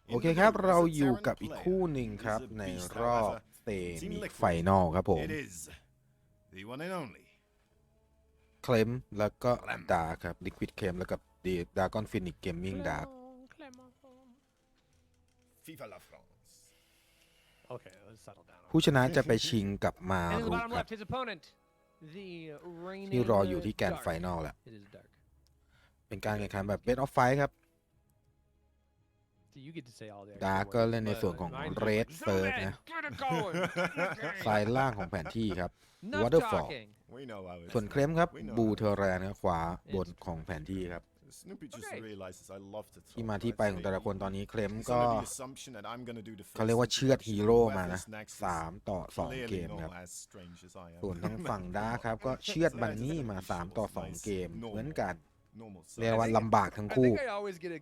โอเคครับเราอยู่กับอีกคู่หนึ่งครับในรอบเซมิไฟนอลครับผมเคลมแล้วก็ดาร์ครับลิควิดเคลมแล้วก็ดากอนฟินิกเกมมิ่งดาร์ผู้ชนะจะไปชิงกับมารุครับที่รออยู่ที่แกรนด์ไฟนอลแหละเป็นการแข่งขันแบบเบสออฟไฟครับดาร์ก็เล่นในส่วนของเรดเซิร์ฟนะซ้ายล่างของแผนที่ครับวอเตอร์ฟอลส่วนเคลมครับบูเทอร์แรนขวาบนของแผนที่ครับที่มาที่ไปของแต่ละคนตอนนี้เคลมก็เขาเรียกว่าเชือดฮีโร่มานะ3-2 เกมครับส่วนทางฝั่งดาร์ครับก็เชือดบันนี่มา3-2 เกมเหมือนกันเรียกว่าลำบากทั้งคู่ I always get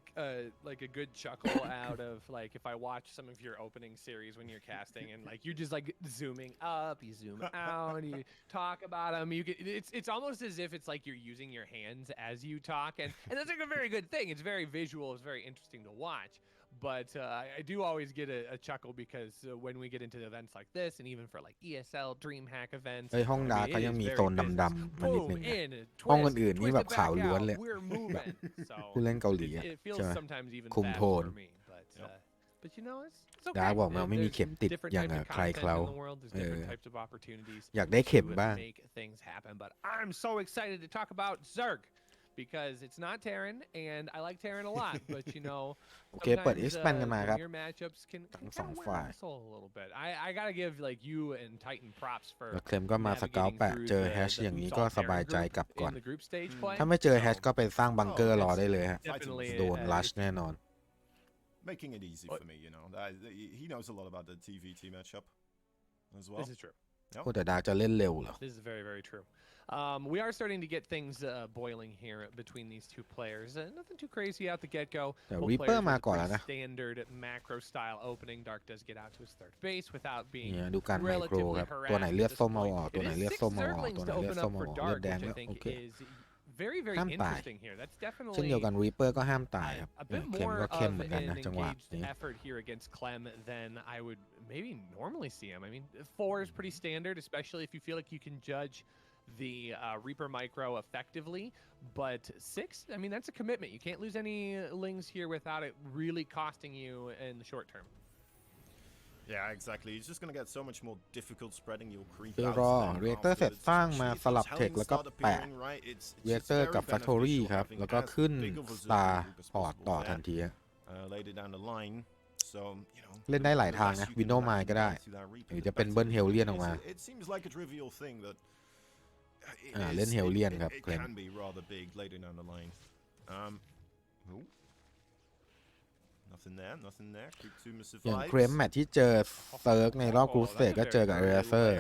a good chuckle out of like if I watch some of your opening series when you're casting and like you're just like zooming up, you zoom out, you talk about them. You get it's almost as if it's like you're using your hands as you talk, and that's like a very good thing. It's very visual. It's very interesting to watch. But I do always get a chuckle because when we get into events like this, and even for like ESL DreamHack events, ห้องดาร์ก็ยังมีโซนดำๆมานิดนึงห้องอื่นๆนี่แบบขาวล้วนเลยผู้เล่นเกาหลีใช่ไหมคุมโทนดาร์บอกมาไม่มีเข็มติดอย่างใครเขาอยากได้เข็มบ้างbecause it's not Terran and I like Terran a lot but you know โอเคเปิด expand กันมาครับ your matchups can ทั้งสองฝ่าย a little bit I gotta give like you and Titan props for แล้วเคลมก็มาสเกลแปะเจอแฮชอย่างนี้ก็สบายใจกลับก่อนถ้าไม่เจอแฮชก็ไปสร้างบังเกอร์รอได้เลยฮะโดนลัชแน่นอน making it easy for me you know he knows a lot about the TVT matchup as well this is true โอ้แต่ดาจะเล่นเร็วเหรอ This is very very true we are starting to get things boiling here between these two players nothing too crazy out the get-go แต่ Reaper มาก่อนแล้วนะ standard macro style opening Dark does get out to his third base without being เนี่ยดูการไมโครครับตัวไหนเลือดส้มเอาออกตัวไหนเลือดส้มเอาออกตัวไหนเลือดส้มเอาออกเลือดแดงแล้วโอเคห้ามตายเช่นเดียวกัน Reaper ก็ห้ามตายครับเข้มก็เข้มเหมือนกันนะจังหวะนี้ maybe normally see him I mean 4 is pretty standard especially if you feel like you can judge the Reaper micro effectively but 6 I mean that's a commitment you can't lose any lings here without it really costing you in the short term Yeah, exactly. It's just going to get so much more difficult spreading your creep คือรอเรียกเตอร์เสร็จสร้างมาสลับเทคแล้วก็แปะเรียกเตอร์กับ Factory ครับแล้วก็ขึ้น Star พอร์ตต่อทันทีเล่นได้หลายทางนะวินโดว์ไมล์ก็ได้หรือจะเป็นเบิ้ลเฮลเลียนออกมาเล่นเฮลเลียนครับเคลมอย่างเคลมแมทที่เจอเซิร์กในรอบกรุ๊ปสเตจก็เจอกับเอเรเซอร์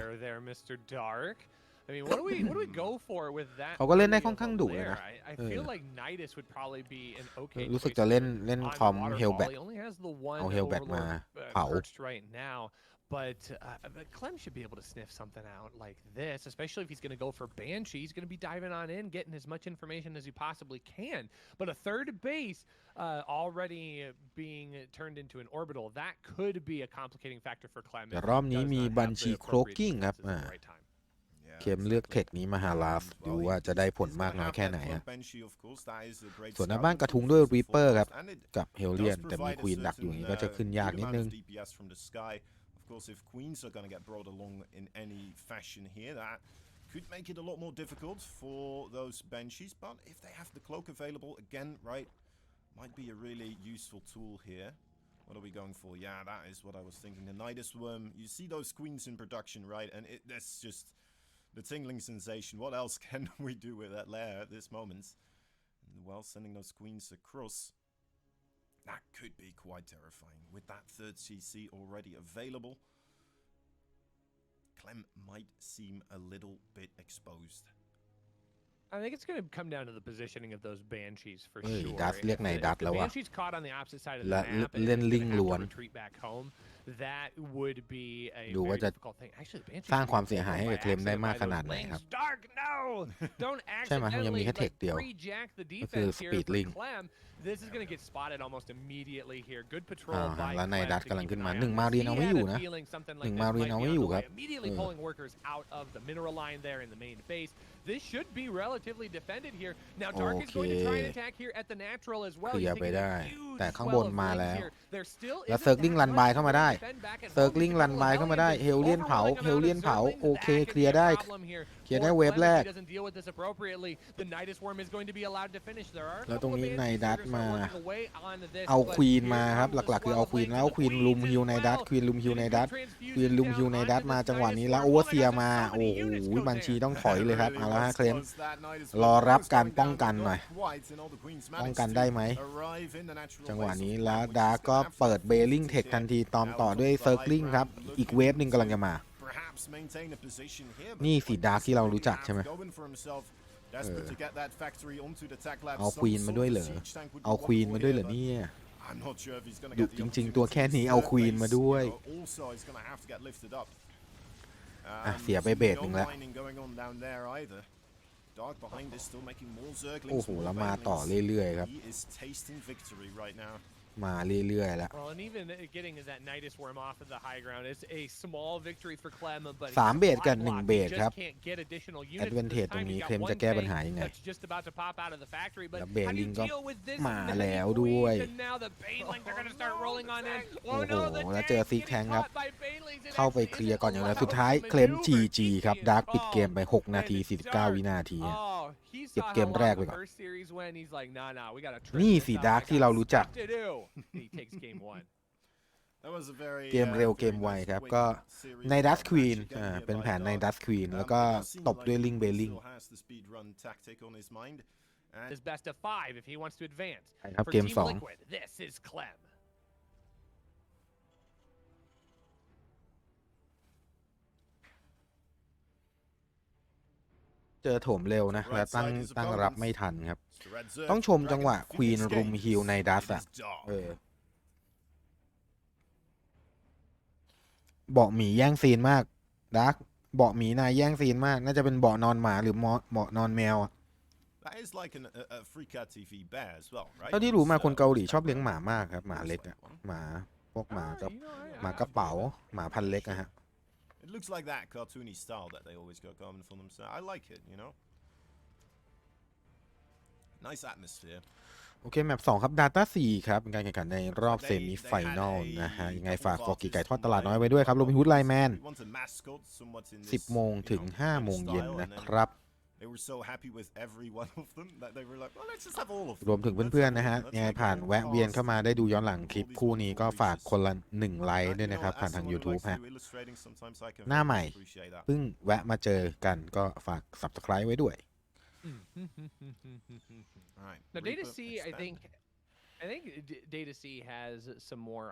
เขาก็เล่นได้ค่อนข้างดุเลยนะรู้สึกจะเล่นคอมเฮลแบทเอาเฮลแบทมาเผาBut Clem should be able to sniff something out like this, especially if he's going to go for Banshee. He's going to be diving on in, getting as much information as he possibly can. But a third base already being turned into an orbital, that could be a complicating factor for Clem. แต่รอบนี้มีบัญชีโครกิ้งครับเข้มเลือกเทคนี้มาหาลาฟดูว่าจะได้ผลมากน้อยแค่ไหนฮะส่วนหน้าบ้านกระทุ้งด้วยรีเปอร์ครับกับเฮลเลียนแต่มีควีนดักอยู่นี้ก็จะขึ้นยากนิดนึงOf course, if queens are going to get brought along in any fashion here, that could make it a lot more difficult for those benchies. But if they have the cloak available, again, right, might be a really useful tool here. What are we going for? Yeah, that is what I was thinking. The Nidus Worm, you see those queens in production, right? And that's just the tingling sensation. What else can we do with that lair at this moment? Well, sending those queens across.That could be quite terrifying. With that third CC already available, Clem might seem a little bit exposed. I think it's going to come down to the positioning of those Banshees for sure. ดัตเรียกไหนดัตแล้ววะ Banshees caught on the opposite side of the map เล่นลิงล้วน retreat back home. that would be a ดู very ว่าจะ difficult thing. Actually, Banshee สร้าง should ความ be เสียหายให้ blown กับ by เคลมได้ accident มาก by ข the นาด way. ไหนครับ Lane Stark, no! Don't ใช่ไหมมันยังมี accidentally แค่เทค like เดียว pre-jack the ก็คือ defense here Speed for Link Clem. This is going to get spotted almost immediately here. Good อ่า patrol by แล้วนาย Clem ดัต to กำลัง keep ขึ้น an มา eye หนึ่ง on มา this. เรียนเอา He ไม่ had อยู่ a นะ feeling something หนึ่ like ง this มาเรียน might เอา be ไม่ on อยู่ the ค way. รับ Immediately pulling workers out of the mineral line there in the main base. This should be relatively defended here. Now Dark is going to try and attack here at the natural as well. เคลีย He's ร์ไป taking ได้ a huge แต่ข้างบ swell น of มา limbs แล้ว here. There still แล้ว isn't เซิร์กลิง that รัน much บาย to เข้ามา really ได้ defend back and เซิร์ก forth ลิง with รั a น couple บาย of เข้ามาได้ Hellions. เฮลเลียนเผา Overrolling เฮล amount เลีย of นเผา Zerglings. โอเค That เค could ลี be ยร์ a ได้ problem here เคลียร์ for ได้เวฟ Clem แร if ก he doesn't deal with this appropriately. The Nidus Worm is going to be allowed to finish. There are a แล้วตรง couple of นี้นาย Banshees ดั here ต to มา start working away on this, เอา but ควีน here มาครับ comes the หลักๆคือเอา swell ควีน of แล้ว links ควีน and the ลุม Queens ฮิว as นายดัต well. ควีนลุมฮิวนายดัต Two ควีน transfusions ลุมฮิว down นายดัต onto มา this จังหวะ Nidus นี้แล้ว Worm โอเวอร์ because เซีย there's มา so โอ้ many โห units บัญ going ชี there. ต้องถอยเลยครับ เอาแล้วฮะเคลม Close that Nidus รอ Worm รับ was การ going ป้อง down กัน not หน่อย quite, and all the Queens ป้อง managed กัน to ได้ไหม arrive in the natural จังหวะ base นี้ of แล้ว Clem, ดา which is ก็ gonna have to เปิด force เบลลิง it เทค here. ทันทีตอม Now ต่อ comes ด้วย the เซิร์ก high ลิงครับ ground, อีก looking เวฟหนึ่งกำลัง to จะมา perhaps maintain a position here, but นี่สิ Queens ดาร์กที่เรา really รู้จัก have ใช่ไหม going for himself. Desperate to get that factory onto the tech lab. เอา Some ควีนมา sort ด้วย of เหรอ siege tank would be เอาควีน what มา for ด้วย here, เหรอ but เนี่ย I'm not sure if he's gonna ดุ get จ the ริงๆ ตัว opportunity. แค่นี้ His เอา third ควีน base, มาด้วย you know, also is gonna have to get lifted up. อ่ะเสียไปเบสหนึ่งแล้ว No mining going on down there either. Dark behind this, still making more Zerglings. โอ้โห more แล้วมาต่อ Banelings. เรื่อยๆครับ He is tasting victory right now. มาเรื่อยๆแล้ว Well, and even getting that Nidus Worm off of the high ground is a small victory for Clem, but สามเบสกับ he's หนึ่ง blocked. เบ He ส just ครับ can't get additional units. Advantage This ตรง time นี้ he's เคล got ม one จะแก้ปัญ tank หายังไง that's just about to pop out of the factory, but แล้วเบล how do ลิ you งก็ deal with this มา many แล้ว Queens? ด้วย And now the Banelings are going to start rolling on in. โอ้ Oh โห no, the แล้ว tank เจอซิก getting แทงครับ caught by Banelings. It เข้าไป actually เคลียร์ isn't ก่อนอย่างนั้น allowed สุดท้าย to เคลม maneuver. GG ครับ He ดา is- ร์กปิดเกมไป 6 นาที and49 Dark- วินาที Oh, he เก็บ saw เก how ม long แรก the ไปก่อน first series went. He's like, nah, we got to นี่สิดาร์กที่เรารู้จัก to do. He takes game one. That was a very, เกมเร็วเกม very ไว nice ครับ win ก็ series ในดัส match ควีน again here เป็น by แผนใน Dark. ดัสควีนแล้วก็ It does seem ตบด้วย like ลิงเบล he ลิง still has the speed run tactic on his mind. And His best of 5 if he wants to advance. ใช่ครับ For เกม Team สอง Liquid, this is Clem. เจอโถมเร็วนะ และตั้งรับไม่ทันครับ the Red Zerg ต้องชมจังหวะ dragging ควีน Phoenix รุม Gates. ฮิลในดัส It อ่ะ is Dark. เบาะหมีแย่งซีนมากดักเบาะหมีนายแย่งซีนมาก น่าจะเป็นเบาะนอนหมาหรือเบาะนอนแมวอ่ะ That is like a free cat TV bear as well, right? เท่าที่รู้มาคนเกาหลีชอบเลี้ยงหมามากครับ หมาเล็กอ่ะหมาพวกหมากับ หมากระเป๋าหมาพันเล็กอะฮะ It looks like that cartoony style that they always got going for themselves. I like it, you know. Nice atmosphere. โอเค แมป2ครับ Data 4 ครับเป็นการแข่งขันในรอบเซมิไฟแนลนะฮะ ยังไงฝากฟอร์กิไก่ทอดตลาดน้อยไว้ด้วยครับ Robinhood LINEMAN 10 โมงถึง 5 โมงเย็นนะครับ They were so happy with every one of them that they were like, well, let's just have all of them. รวมถึงเพื่อนๆนะฮะ ยังไงผ่านแวะเวียนเข้ามาได้ดูย้อนหลังคลิปคู่นี้ก็ฝากคนละ1 ไลค์ด้วยนะครับ ผ่านทาง YouTube ฮะ หน้าใหม่ เพิ่งแวะมาเจอกันก็ฝาก Subscribe ไว้ด้วย Now, Data C, I think Data C has some more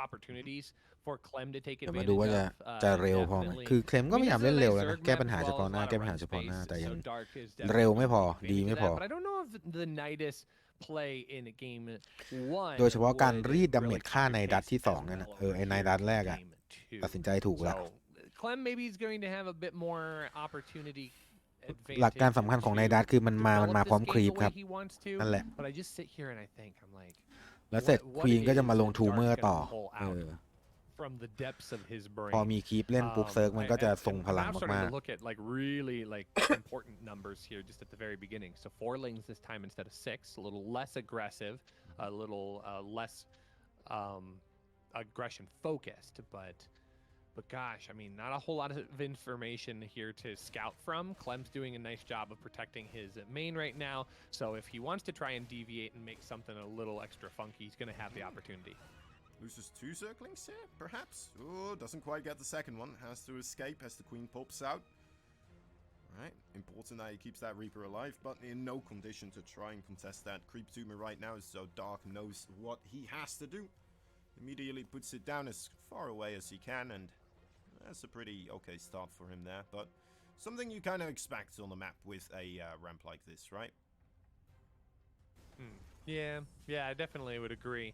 opportunities for Clem to take เดี๋ยวมา advantage ดูว่า of. จะเร็วพอไหม คือเคลมก็พยายามเล่นเร็วแล้วนะ แก้ปัญหาเฉพาะหน้า แก้ปัญหาเฉพาะหน้า แต่ยังเร็วไม่พอ ดีไม่พอ But I don't know if the Nidus play in game 1 โดยเฉพาะการรีดดาเมจค่าในดัตที่2นั่นนะไอ้ในดัตแรกอะ ตัดสินใจถูกแล้ว Clem maybe is going to have a bit more opportunity หลักการสำคัญของในดัตคือมันมาพร้อมครีปครับ นั่นแหละ But I just sit here and I think I'm like แล้วเสร็จควีนก็จะมาลงทูเมอร์ต่อ from the depths of his พอ brain. มีคลิปเล่นปุ๊บเซิร์กมันก็จะทรงพลัง I'm starting มาก to look at like really like important numbers here just at the very beginning. So 4 lanes this time instead of 6, a little less aggressive, a little less aggression focused, but gosh, I mean, not a whole lot of information here to scout from. Clem's doing a nice job of protecting his main right now. So if he wants to try and deviate and make something a little extra funky, he's going to have the opportunity. Loses 2 Zerglings here, perhaps? Oh, doesn't quite get the second one. Has to escape as the Queen pops out. Right, important that he keeps that Reaper alive, but in no condition to try and contest that creep tumor right now, so Dark knows what he has to do. Immediately puts it down as far away as he can, and that's a pretty okay start for him there, but something you kind of expect on the map with a ramp like this, right? Yeah, I definitely would agree.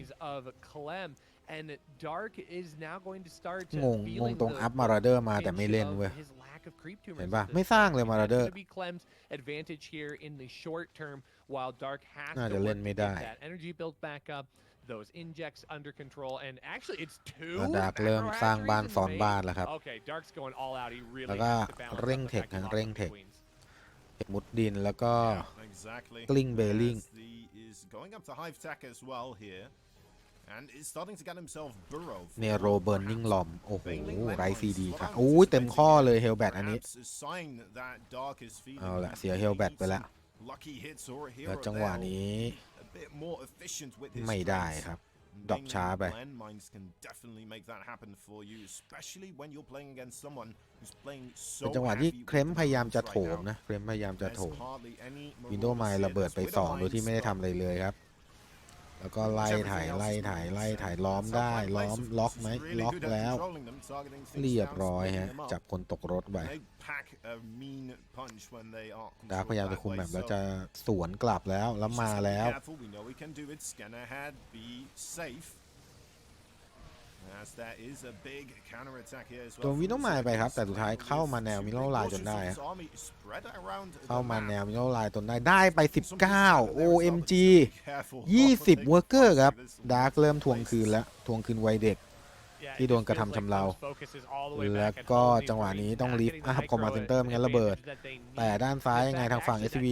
armies of Clem and Dark is now going to start งง feeling ตรง the อัพมาราเดอร์มาแต่ไม่ pinch เล่น of เว้ย his lack of creep tumors เห็นปะ at this ไม่สร้างเลย point. มารา That's เดอร์ going to be Clem's advantage here in the short term while Dark has น่า to จะเล่ work น to ไม่ get ได้ that energy built back up. those injects under control, and actually it's แล้ว 2 ดาร์กเริ่มสร้างบ้าน macro ซ้อน hatcheries บ้านแล้วครับ Okay, Dark's going all out. He แล้ว really ก็ has to balance เร่ง out the เทค fact he lost เร่ง the เทค queens. มุดดินแล้วก็ Exactly. กลิ้งเบลลิง As the is going up to hive tech as well here, and is starting to get himself burrow. เนโรเบิร์นนิ่งลอมโอ้โหไรซีดีครับโอ้ยเต็มข้อเลยเฮลแบทอันนี้ เอาละเสียเฮลแบทไปแล้ว แล้วจังหวะนี้ ไม่ได้ครับดรอปช้าไปเป็นจังหวะที่เคลมพยายามจะโถมนะเคลมพยายามจะโถมวินโดว์ไมล์ระเบิดไป2โดยที่ไม่ได้ทำอะไรเลยครับแล้วก็ไล่ถ่ายล้อมได้ล้อมล็อกไหมล็อกแล้วเรียบร้อยฮะจับคนตกรถไปดาร์กพยายามจะคุมแบบแล้วจะสวนกลับแล้วมาแล้วโดนวินโดว์ไมล์ไปครับแต่สุดท้ายเข้ามาแนวมิโนไลน์จนได้เข้ามาแนวมิโนไลน์จนได้ไป19 OMG 20เวอร์เกอร์ครับดาร์กเริ่มทวงคืนแล้วทวงคืนวัยเด็กที่โดนกระทำชำเราแล้วก็จังหวะนี้ต้องลิฟต์อัพคอมมาเซ็นเตอร์ไม่งั้นระเบิดแต่ด้านซ้ายยังไงทางฝั่ง SCV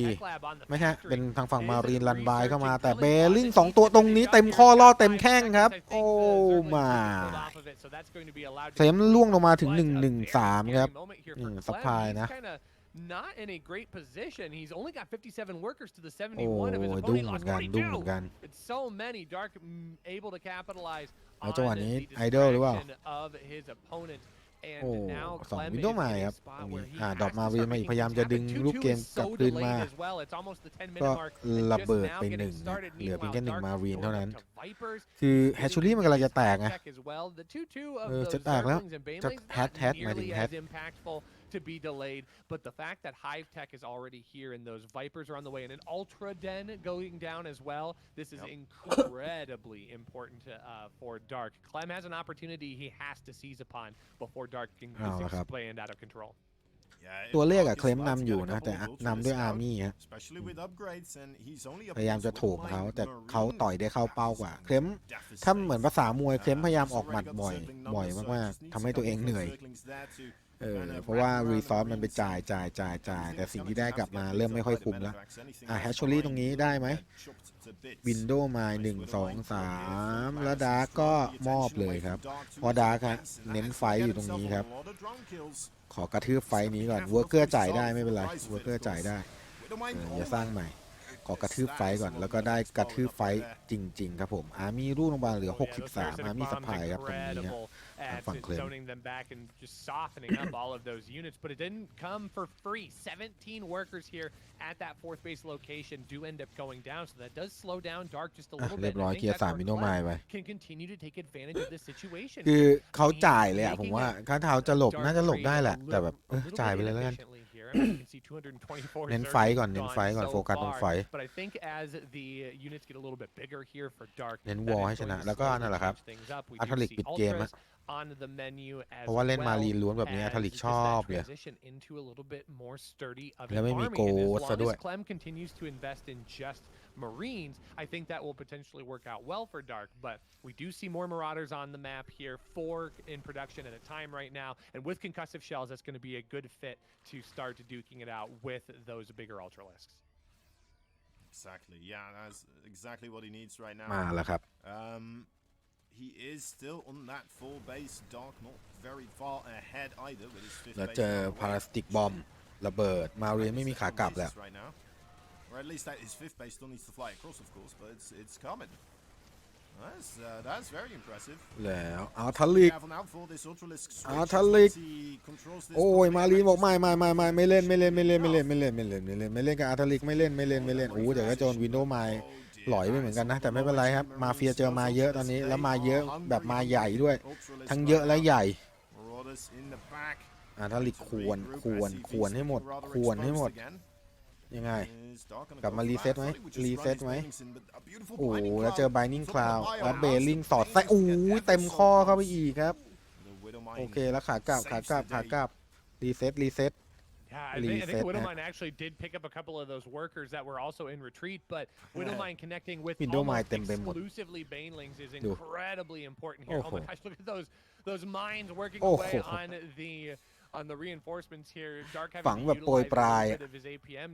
ไม่ใช่เป็นทางฝั่งมารีนลันบายเข้ามาแต่เบลลิง2ตัวตรงนี้เต็มข้อล่อเต็มแข้งครับโอ้มาเซมล่วงลงมาถึง113ครับซัพพลายนะNot in a great position. He's only got 57 workers to the 71 of his opponent. ดุ้งเหมือนกันดุ้งเหมือนกัน It's so many. Dark able to capitalize แล้วจังหวะนี้ไอดอลหรือเปล่า of his opponent. โอ้สองวินโดว์ไมล์ครับดรอปมาวีมาอีกพยายามจะดึงลูกเกมกลับคืนมาก็ระเบิดไป1เหลือเพียงแค่1มาวีนเท่านั้นคือแฮชชูรี่มันกำลังจะแตกไงจะแตกแล้วจะแฮชหมายถึงแฮชto be delayed, but the fact that Hive Tech is already here and those Vipers are on the way and an Ultra Den going down as well, this is incredibly important for Dark. Clem has an opportunity he has to seize upon before Dark can expand out of control. ตัวเลขอะเคลมนำอยู่นะแต่นำด้วยอาร์มี่ฮะพยายามจะโถมเขาแต่เขาต่อยได้เข้าเป้ากว่าเคลมถ้าเหมือนภาษามวยเคลมพยายามออกหมัดบ่อยมากๆทำให้ตัวเองเหนื่อยเพราะว่ารีซอสมันไปจ่ายแต่สิ่งที่ได้กลับมาเริ่มไม่ค่อยคุ้มแล้วแฮชชูรี่ตรงนี้ได้ไหมวินโดว์มา1 2 3แล้วดาร์กก็มอบเลยครับเพราะดาร์กเน้นไฟอยู่ตรงนี้ครับขอกระทืบไฟนี้ก่อนเวอร์เกอร์จ่ายได้ไม่เป็นไรเวอร์เกอร์จ่ายได้อย่าสร้างใหม่ขอกระทืบไฟก่อนแล้วก็ได้กระทืบไฟจริงๆครับผมอาร์มี่รูดลงมาเหลือ63อาร์มี่สปายครับตรงนี้นะฝั่งเคลม all of those units, but it didn't come for free. 17 workers here at that fourth base location do end up going down, so that does slow down Dark just a little bit. เรียบร้อยเคลียร์3มิโนไมล์ไป Can continue to take advantage of this situation. คือเขาจ่ายเลยอะผมว่าถ้าเท้าจะหลบน่าจะหลบได้แหละแต่แบบจ่ายไปเลยแล้วกันเน้นไฟก่อนโฟกัสตรงไฟเน้นวอลให้ชนะแล้วก็นั่นแหละครับอัลทริกปิดเกมอะเพราะว่าเล่นมารีนล้วนแบบนี้อัลทริกชอบเลยแล้วไม่มีโกสซะด้วยMarines, I think that will potentially work out well for Dark, but we do see more Marauders on the map here, 4 in production at a time right now, and with concussive shells, that's going to be a good fit to start duking it out with those bigger Ultralisks. Exactly, yeah, that's exactly what he needs right now. มาแล้วครับ He is still on that full base. Dark not very far ahead either with his fifth base. แล้วเจอพาราสติกบอมระเบิดมาเรียนไม่มีขากลับแล้วOr at least that his fifth base still needs to fly across, of course, but it's coming. That's very impressive. แล้วอัลทริกโอ้ยมารีนบอกไม่เล่นกับอัลทริกไม่เล่นโอ้เดี๋ยวก็โจนวินโดว์ไมล์หลอยไปเหมือนกันนะแต่ไม่เป็นไรครับมาเฟียเจอมาเยอะตอนนี้แล้วมาเยอะแบบมาใหญ่ด้วยทั้งเยอะและใหญ่อัลทริกควรให้หมดยังไงกลับมารีเซ็ตไหมโอ้แล้วเจอ Binding Cloud แล้วเบลลิงสอดใส่โอ้เต็มข้อเข้าไปอีกครับโอเคแล้วขากลับรีเซ็ต Yeah, I think Reset Widowmine actually did pick up a couple of those workers that were also in retreat, but Widowmine connecting with Widowmine almost เต็มไปหมด exclusively Banelings is ดู incredibly important here. Oh my gosh, look at those mines working โอ้โห away on the reinforcements here. Dark ฝัง having แบ to บโปรย utilize ปลาย a อะ little bit of his APM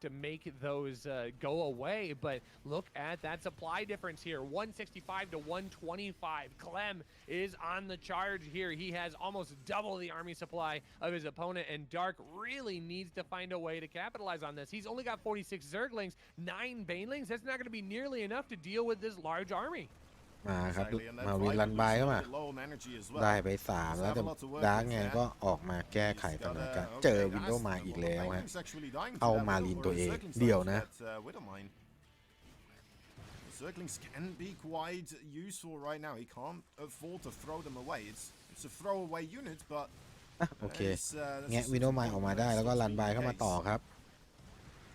to make those go away, but look at that supply difference here. 165 to 125. Clem is on the charge here. He has almost double the army supply of his opponent, and Dark really needs to find a way to capitalize on this. He's only got 46 Zerglings, 9 Banelings. That's not going to be nearly enough to deal with this large army. มาครับ Exactly, and that มาวิน fight รันบาย looks เข้า a มา bit low on energy as well. ได้ไป3แล้วแต่ดาร์กไงก็ออกมาแก้ไขสถานการณ์เจอวินโดว์มาอีกแล้วฮะ เข้ามาลินตัวเองเดี่ยวนะ Zerglings can be quite useful right now. He can't afford to throw them away. It's a throwaway unit, but โอเคแงะวินโดว์มาออกมาได้แล้วก็รันบายเข้ามาต่อครับ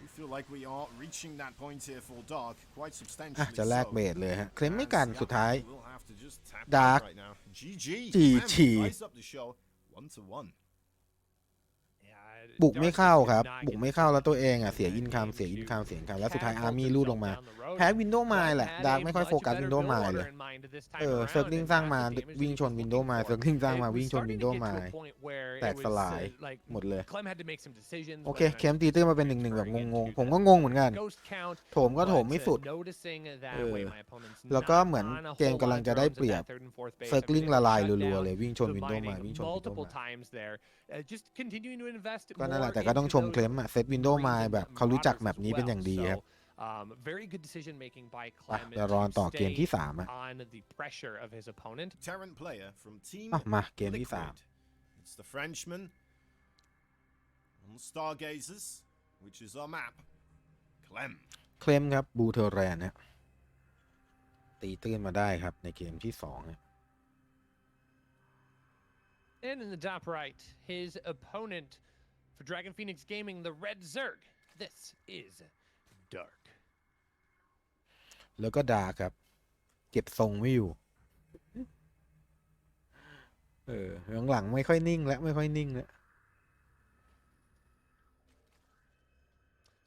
we feel like we are reaching that point here for Dark quite อ่ะ substantially. จะแลกเบสเลยฮะเคลมไม่กัน As สุดท้าย we'll have to just tap Dark right now. GG. GG Ties up the show 1-1. บุกไม่เข้าครับ บุกไม่เข้าแล้วตัวเองอ่ะเสียอินคัมเสียอินคัมแล้วสุดท้ายอาร์มี่ลูดลงมา แพ้วินโดว์ไมล์แหละดาร์กไม่ค่อยโฟกัสวินโดว์ไมล์เลยเซิร์ฟลิงสร้างมาวิ่งชนวินโดว์ไมล์เซิร์ฟลิงสร้างมาวิ่งชนวินโดว์ไมล์แตกสลายหมดเลยโอเคเคมตีตื้นมาเป็น1-1แบบงงๆผมก็งงเหมือนกันโถมก็โถมไม่สุดแล้วก็เหมือนเกมกำลังจะได้เปรียบเซิร์ฟลิงละลายรัวๆเลยวิ่งชนวินโดว์ไมล์วิ่งชนวินโดว์ไมล์ก็นั่นแหละแต่ก็ต้องชมเคลมอะเซตวินโดว์ไมล์แบบเขารู้จักแมปนี้เป็นอย่างดีครับvery good decision making by อ่ะ Clem เดี๋ยวรอต่อเกมที่3อ่ะ on the pressure of his opponent. Terran player from Team มาเกมที่ Liquid. It's the Frenchman on Stargazers, which is our map. Clem. 3เคลมครับบูเทอร์แรนฮะตีตื้นมาได้ครับในเกมที่2เนี่ย And in the top right, his opponent for Dragon Phoenix Gaming, the Red Zerg. This is Dark. แล้วก็ดาร์กครับ เก็บทรงไม่อยู่หลังๆไม่ค่อยนิ่งแล้วไม่ค่อยนิ่งแล้ว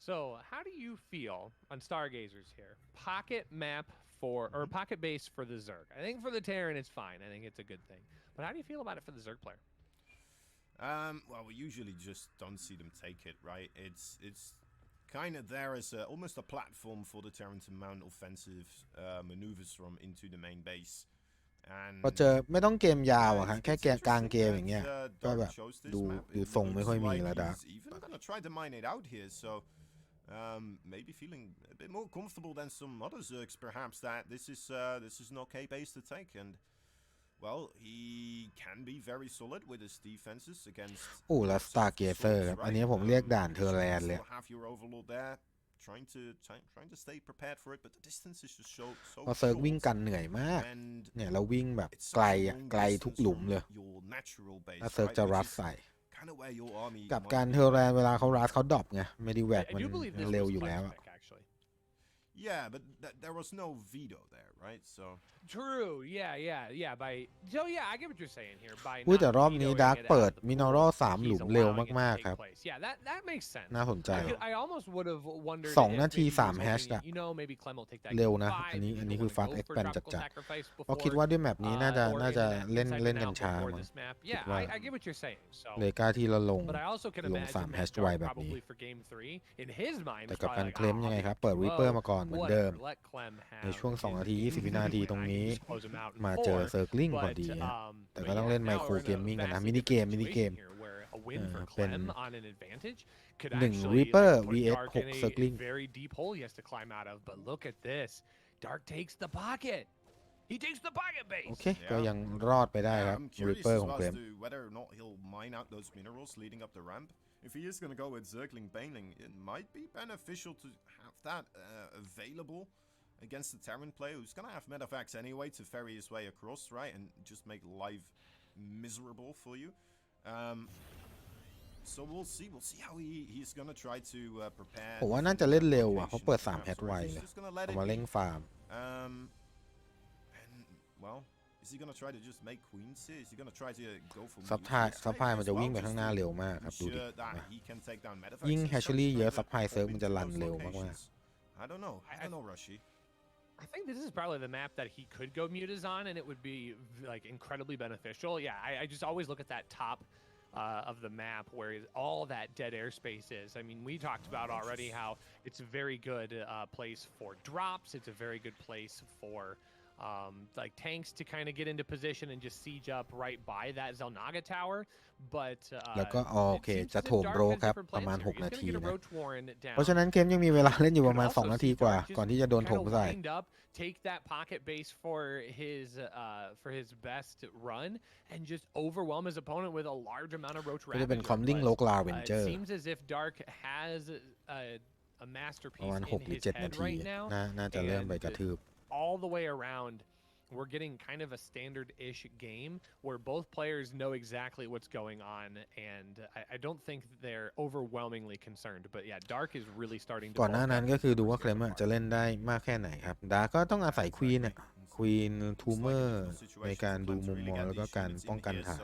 So, how do you feel on Stargazers here? Pocket map for, or pocket base for the Zerg. I think for the Terran it's fine. I think it's a good thing. But how do you feel about it for the Zerg player? Well, we usually just don't see them take it, right? It's kind of there as almost a platform for the Terran to mount offensive maneuvers from into the main base. And พอเจอไม่ต้องเกมยาวอะครับแค่เกมกลางเกมอย่างเงี้ยก็แบบดูทรงไม่ค่อยมีแล้วดาร์ก even gonna try to mine it out here, so maybe feeling a bit more comfortable than some other Zergs, perhaps, that this is an okay base to take, and well, he can be very solid with his defenses against โอ้แล้ว Stargazer ครับอันนี้ผมเรียกด่านเทอร์แลนด์เลย have your overlord there trying to stay prepared for it, but the distance is just so พอเซิร์ฟวิ่งกันเหนื่อยมาก and เนี่ยเราวิ่งแบบไกลอ่ะไกลทุกหลุมเลยถ้าเซิร์ฟจะรัดใส่กับการเทอร์แลนด์เวลาเขารัดเขาดรอปไงไม่ได้แหวกมันเร็วอยู่แล้วอะ Yeah, but there was no veto there, right? So True. Yeah. So yeah, I get what you're saying here. By อุ้ยแต่ not รอบนี้ vetoing ดาร์ก it เปิด out of the มินอ board, รัล3 ห he's ลุมเร็ว allowing it to มาก take ๆครับ place. Yeah, that makes sense. น่าสนใจ I almost would have wondered 2 if นาที maybe he was 3 แฮช hoping, อะ you know, maybe Clem will take that เร็ว game นะ 5, อันนี้ maybe คือ he'll ฟาส go เอ็ก for แปน tropical จัด sacrifice ๆเพราะ before, คิดว่าด้วยแมปนี้น่าจะ or เล่น inside เล่น and กัน out ช้า before มั้ง this map. คิด Yeah, ว่า I get what you're saying. So เลยกล้าที่เราลง But I also can ลง imagine 3 แฮช that ไว Dark แบบนี้ probably for game 3 in his mind แต่ was กับ probably การ like, เคลม "Oh, ยังไง I'll ครับ be เปิด slow, รีเปอร์มาก่อนเหมือนเดิม let Clem have ในช่วง 2 นาที his 20 วินาทีตรงนี้ just close him out in มาเจอ 4. เซิร์กลิงพอ But, ดีฮะ แต่ but ก็ต้อง yeah, เล่นไม now โคร we're in เกมมิ่ง a กันนะ vastly มินิเกม different มินิเกม situation here where a win for เป็น Clem on an advantage could 1 actually Reaper like, put vs Dark 6 in a Circling very deep hole he has to climb out of. But look at this. Dark takes the pocket. He takes the pocket โอ base. เคก็ยังรอดไปได้ครับ I'm รี curious เปอร์ as ของ well เคล as ม to whether or not he'll mine out those minerals leading up the ramp. If he is going to go with Zergling Baneling, it might be beneficial to have that available against the Terran player who's going to have medevacts anyway to ferry his way across, right, and just make life miserable for you. So we'll see how he's going to try to prepare. ผมว่าน่าจะเล่นเร็วอ่ะเพราะเปิด3 แฮชไวเลยเอามาเร่งฟาร์ม And well, Is he gonna try to just make queens here? Is he gonna try to go for ซัพพลายมันจะวิ่งไปข้างหน้าเร็วมากครับดูดิยิ่งแฮชลี่เยอะซัพพลายเซิร์ฟมันจะรันเร็วมาก I don't know Rushy. I think this is probably the map that he could go mutas on, and it would be like incredibly beneficial. Yeah, I just always look at that top of the map where all that dead airspace is. I mean, we talked about already how it's a very good place for drops. It's a very good place for like tanks to kind of get into position and just siege up right by that Zelnaga tower. But แล้วก็โอเคจะโถมโรครับประมาณ6 นาทีนะ เพราะฉะนั้น down. เกมยังมีเวลาเล่นอยู่ประมาณ 2 นาทีกว่าก่อนที่จะโดนโถมใส่ Take that pocket base for his best run and just overwhelm his opponent with a large amount of roach ก็จะเป็น ravager. คอมลิงโลกลาเวน It เจอร์ seems as if Dark has a ประ masterpiece มาณ in 6 หรือ his 7 นา head ที right now. น่าจะเริ่มไปกระทืบ All the way around, we're getting kind of a standard-ish game where both players know exactly what's going on, and I don't think they're overwhelmingly concerned. But yeah, Dark is really starting to. ก่อนหน้านั้นก็คือดูว่าเคลมจะเล่นได้มากแค่ไหนครับดาก็ต้องอาศัยควีนเนี่ยควีนทูเมอร์ในการดูมุมมองแล้วก็การป้องกันฐาน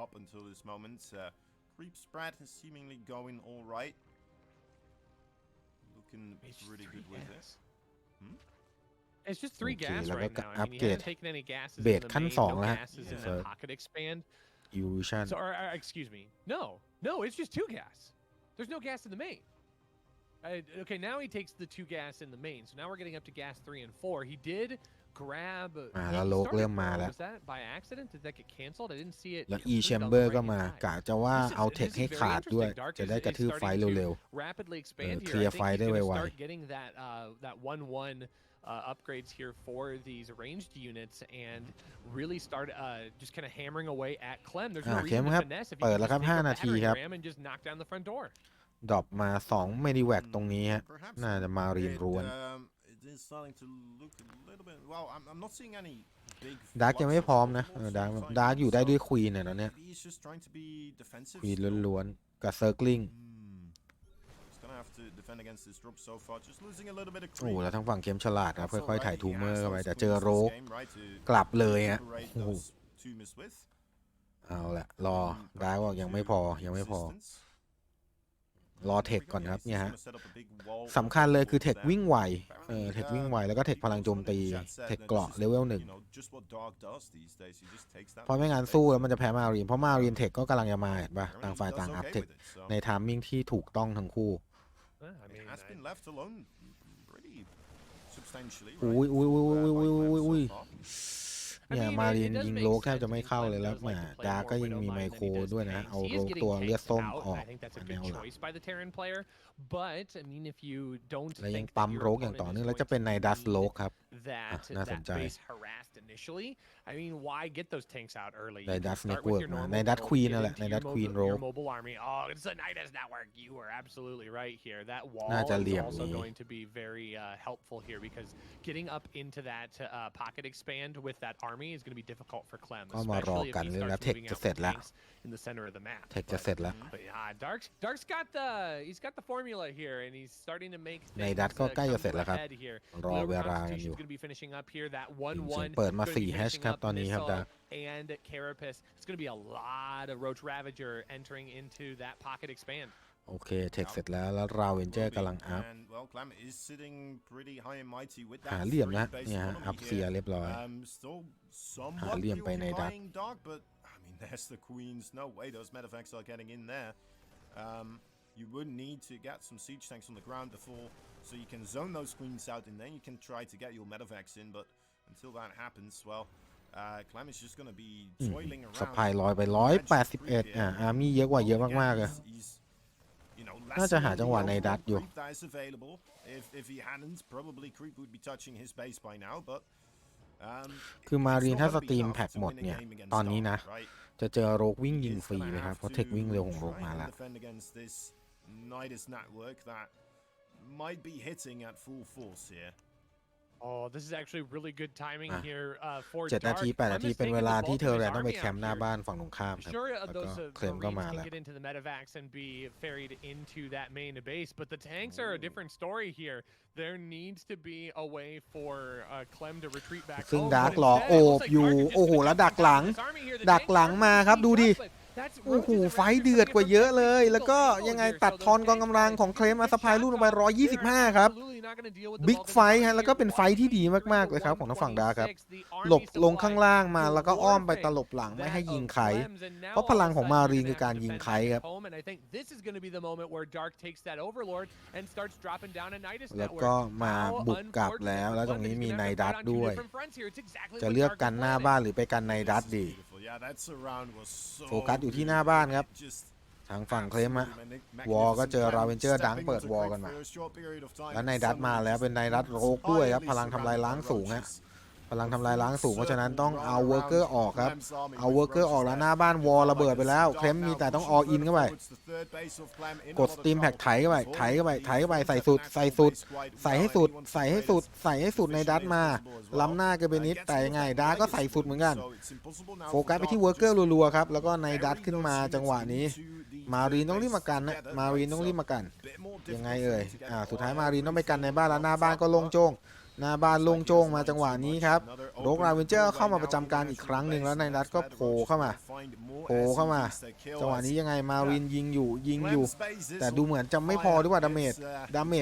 Up until this moment, creep spread is seemingly going all right. Looking pretty good with this. It's just 3 gas แล้วก็ right now. I อัป mean, เก he รด hasn't taken any gases เบ in ส the ขั้น main, 2 no แล้ว gases in เฟิร์ that ส pocket expand. ยูรูชัน So, excuse me. No, it's just 2 gas. There's no gas in the main. Okay, now he takes the 2 gas in the main. So now we're getting up to gas 3 and 4. He did grab. แล้วโลกเริ่มมาแล้ว Was that by accident? Did that get canceled? I didn't see it. แล้ว completed on the chamber ก็ right-hand มา side. กะจะว่าเอาเทคให้ขาดด้วยจะได้กระทืบไฟเร็ว rapidly expand here. เคลียร์ I ไฟ think ได้ he's ไว gonna start getting that 1-1 upgrades here for these ranged units and really start just kind of hammering away at Clem. There's no เคม reason ค to รับ finesse if เปิ you ด can แล้ว just ครับ take a 5 นาที battering ครับ ram and just knock down the front door. ดรอปมา2เมดิแวกตรงนี้ฮะ น่าจะมารีนล้วน It is starting to look a little bit. Well, I'm not seeing any big. ดาร์กยังไม่พร้อมนะดาร์กอยู่ได้ด้วยควีนเนี่ยตอนเนี้ย He's just trying to be defensive. ควีนล้วนๆกับเซิร์กลิง He's gonna have to defend against this drop so far. Just losing a little bit of โอ้ creep. แล้วทั้งฝั่งเคมฉลาดครับค่อยๆถ่ายทูเมอร์เข้าไป แต่ He เจอ has โร those ก game, right, to กลับเลยฮะ separate โอ้โห those two miss with. เอาละรอดาร์กบอกยังไม่พอรอเทคก่อนครับเนี่ยฮะสำคัญเลยคือเทควิ่งไวเทควิ่งไวแล้วก็เทคพลังโจมตีเทคเกราะเลเวล 1เพราะไม่งั้นสู้แล้วมันจะแพ้มารีนเพราะมารีนเทคก็กำลังจะมาเห็นป่ะต่างฝ่ายต่างอัพเทคในไทมิ่งที่ถูกต้องทั้งคู่ has been left alone pretty substantially. อุ้ยเนี่ยมารีนยิงโลกแทบจะไม่เข้าเลยแล้วแหมดาร์กก็ยังมีไมโครด้วยนะเอาโลกตัวเลือดส้มออก I think that's a แน good วหลัง choice by the Terran player, but I mean if you don't และยัง think ปั๊ that ม your โรกอย่าง opponent ต่อ is เนื่อง going แล้วจะเป็นใน to ดัส need โลกครับ น่าสน that ใจ base harassed initially. I mean, why get those tanks out early? ใน You can ดัส start เน็ต with เวิร์ก your มา normal ในดัส build, ควีน get นั่นแหละ into ใน your ดัสควีนโร your ก mobile army. Oh, it's the Nidus network. You are absolutely right here. That wall น่าจะ is เหลี่ยม also นี้ going to be very helpful here because getting up into that pocket expand with that army is going to be difficult for Clem, ก็มารอ especially if กัน he เรื่องแล้ว starts เทค moving จะ out เสร็จ with แล้ว tanks in the center of the map. เทคจะเสร็จแล้ว But yeah, Dark's got the formula here, and he's starting to make ใน things ดัสก็ใกล้ come จะเสร็จ to แล้ว a ครับ head here. รอ Little เวลากันอยู่ Constitution's going to be finishing up here. That เปิดมา 1-1 4 แฮช finishing ครับ up ตอนนี้ครับ Missile ดาร์ก and Carapace. It's going to be a lot of Roach Ravager entering into that pocket expand. โอเคเทคเสร็จแล้วแล้วราเวนเจอร์กำลังอัพ And well, Clem is sitting pretty high and mighty with that หาเหลี่ยมนะ 3-base เนี่ยฮะ economy อัพเซีย here. เรียบร้อย Still หา somewhat เหลี่ยมไปในดัก preoccupying Dark, but I mean, there's the queens. No way those medevacts are getting in there. You would need to get some siege tanks on the ground before, so you can zone those queens out, and then you can try to get your medevacts in. But until that happens, well, Clem is just going to be toiling ส around. ปายลอยไป181อาร์มี่เยอะกว่าเยอะมากๆเลย น่าจะหาจังหวะในดัตอยู่ If he hadn't, probably Creep would be touching his base by now, but คือมารีนถ้าสตรีมแพ็กหมดเนี่ยตอนนี้นะจะเจอโรกวิ่งยิงฟรีเลยครับเพราะเทควิ่งเร็วของโรกมาแล้ว Nidus network that might be hitting at full force here. Oh, this is actually really good timing here for 7 นา Dark. ที 8 นาที Clem is เป็นเว taking ลา the ที่ bulk เธอ of แร his นต้องไป army แคม out ป์หน้า here. บ้านฝั่งตรงข้ามครับ Sure, แล้วก็ those เคลมก็มา Marines แล้ว can get into the medevacs and be ferried into that main base, but the tanks are a different story here. There needs to be a way for Clem to retreat back ซึ่ง home. ดาร์ But กรอ instead, โอ it บ looks like อยู่ Dark is โอ้ just โห gonna แล้ว jump ดักหลัง down this army here. The ดัก tanks หลัง are มาครับ really ดูดิ beat up, but that's โอ้โห roaches and ไฟ rounds เดื are อด coming กว่า from เยอะ every เลย แล้วก็ single ยังไง angle ตัด here. So ทอน those กองกำลัง tanks ของ are เคลมมา getting สะพาย shot ลูกลงไป on. They're 125 ครับ absolutely not gonna deal with the บิ๊ก bulk of ไฟ the ฮะ army แล้วก็ here. เป็นไฟที่ดีมากๆเลยครับของทางฝั่งดาร์กครับ หลบลงข้างล่างมาแล้วก็อ้อมไปตลบหลังไม่ให้ยิงไค เพราะพลังของมารีนคือการยิงไคครับ And I think this is going to be the moment where Dark takes that overlord and starts dropping down a Nidus แล้ว network. ก็มา How บุกกลับ unfortunate แล้ว for แล้วตรง Clem นี้ that he's มี gonna ไน have to ดั fight ต on two ด้วย different fronts here. It's exactly จะ what เลือก Dark กัน is หน้า planning. บ้านหรือไปกันไนดัต This is ดี beautiful. Yeah, that surround was so โฟกัสอยู่ที่ good. หน้าบ้านครับ It just ทางฝั่งเคลมฮะ absolutely วอลก็เจอ magnificent. ราเวนเจอร์ Clem ดังเปิด stepping วอล onto กันมา grid for a short period of time, แล้วไน and ดัตมา suddenly แล้ว just เป็นไนดัตโรกด้วยครับ พลังทำลายล้างสูงฮะ พลังทำลายล้างสูงเพราะฉะนั้นต้องเอาเวิร์กเกอร์ออกครับ เอาเวิร์กเกอร์ออกแล้วหน้าบ้านวอลระเบิดไปแล้ว เคลมมีแต่ต้องอออินเข้าไป กดสตีมแพ็กไถเข้าไปไถเข้าไปไถเข้าไปใส่สุดใส่สุดใส่ให้สุดใส่ให้สุดใส่ให้สุดในดัตมาล้ำหน้ากันไปนิดแต่ยังไงดาร์กก็ใส่สุดเหมือนกัน โฟกัสไปที่เวิร์กเกอร์รัวๆครับแล้วก็ในดัตขึ้นมาจังหวะนี้ มารีนต้องรีบมากันนะมารีนต้องรีบมากันยังไงเอ่ยสุดท้ายมารีนต้องไปกันในบ้านแล้วหน้าบ้านก็โล่งโจ้งหน้าบ้านโล่งโจ้งมาจังหวะนี้ครับโรกราเวนเจอร์เข้ามาประจำการอีกครั้งหนึ่งแล้วในดัตก็โผล่เข้ามาจังหวะนี้ยังไงมารีนยิงอยู่แต่ดูเหมือนจะไม่พอหรือเปล่าดาเมจ